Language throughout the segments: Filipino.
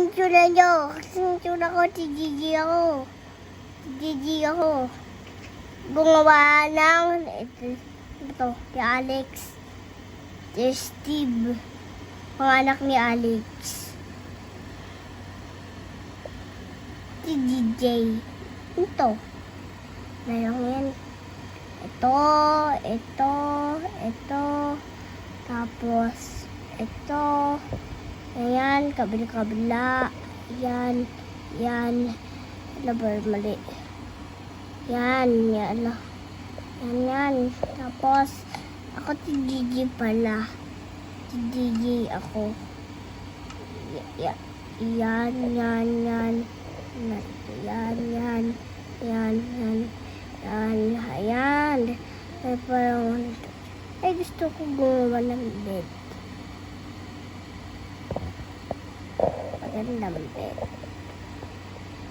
Kasing tsura nyo. Kasing tsura ko, si Gigi ako. Si Gigi ako. Gumawa ng, ito, si Alex. Si Steve. Panganak ni Alex. Si DJ. Ito. Mayroon yan. Ito. Tapos, ito. Ayan, kabila-kabila. Yan. Ano ba, mali. Yan. Yan. Tapos, ako si Gigi pala. Si Gigi ako. Yan. Ayan. Ay, parang, ay, gusto ko gumawa ng bed. Maganda ng bed.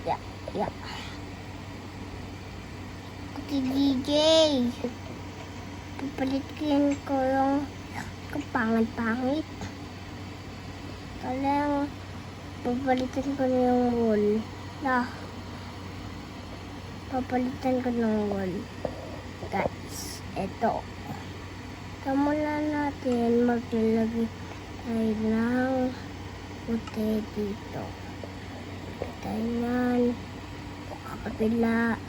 Yeah. Okay, DJ. Papalitin ko yung kapangit-pangit. Kaya, papalitin ko na yung wall. Papalitan ko ng wall. Guys, eto. Mula natin maglalagay tayo ng puti dito. Tayo yan. Kapila.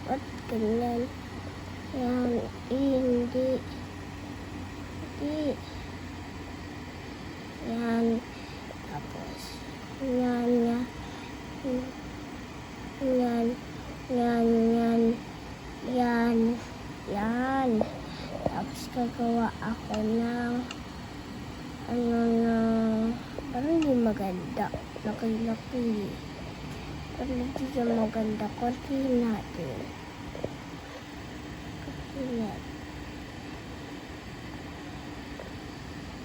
At ganyan. Yan. Hindi. Yan. Tapos. Yan. Tapos gagawa ako ng parang hindi maganda. Laki-laki. Parang hindi siya maganda. Konti natin.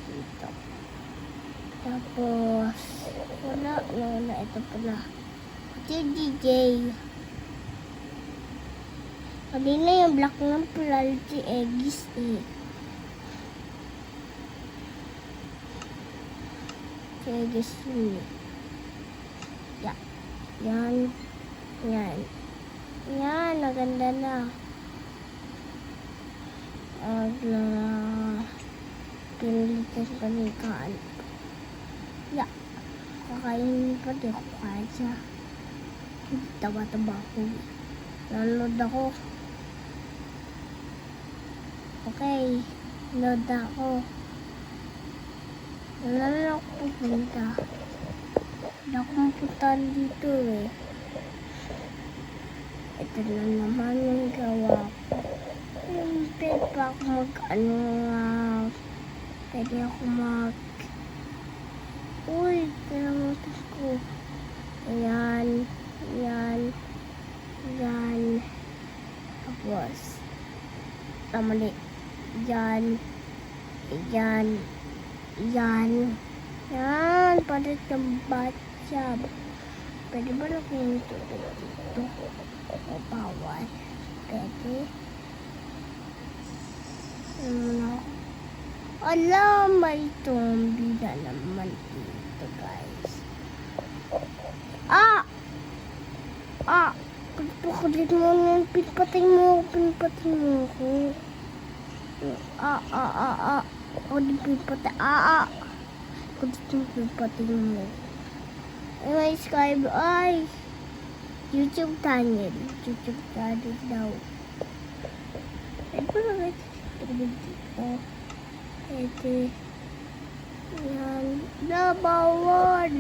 Dito. Tapos wala. Ito pala. Ito yung DJ. Kanina yung black ng plurality eggs Eggs Yan, naganda na. Pinilitan ko ni Kaan. Kakainin pa di ako kaya siya. Taba-taba ako. Nanood ako. Okay, load ako. Wala na ako pupunta. Wala akong puntahan dito Ito na naman yung gawa ko. Yung pwede pa ako pwede ako kalamutan ko. Ayan. Tapos, mali. Yan, para sa bathtub. Pwede ba lagyan ito dito? O bawal? Pwede. Alam, may zombie na naman dito, guys. Pagpakulit mo nun, pinpatay mo ako. Ako din pinpatay. Ako din pinpatay mo. May subscribe, YouTube channel daw. Ito na dito. Ito. Yan. Nabawal.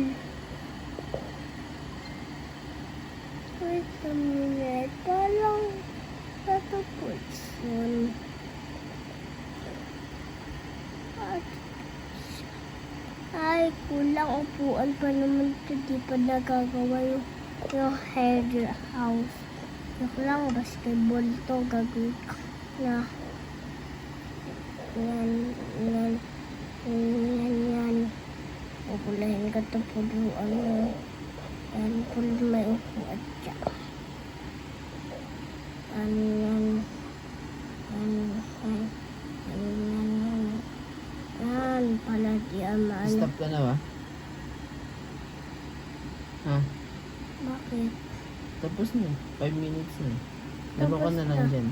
Wait a minute. Talang tatapos yun. Kulang upuan pa naman ito. Di pa nagagawa yung hair house. Yung lang basketball to gagawin na. Yan. Pupulahin ka ito puluan mo. Yan, pulo may upuan siya. Yan pala di ama. Stop ka na ba? Ha? Bakit? Tapos na. 5 minutes na. Laro ka Tapos na lang na. dyan.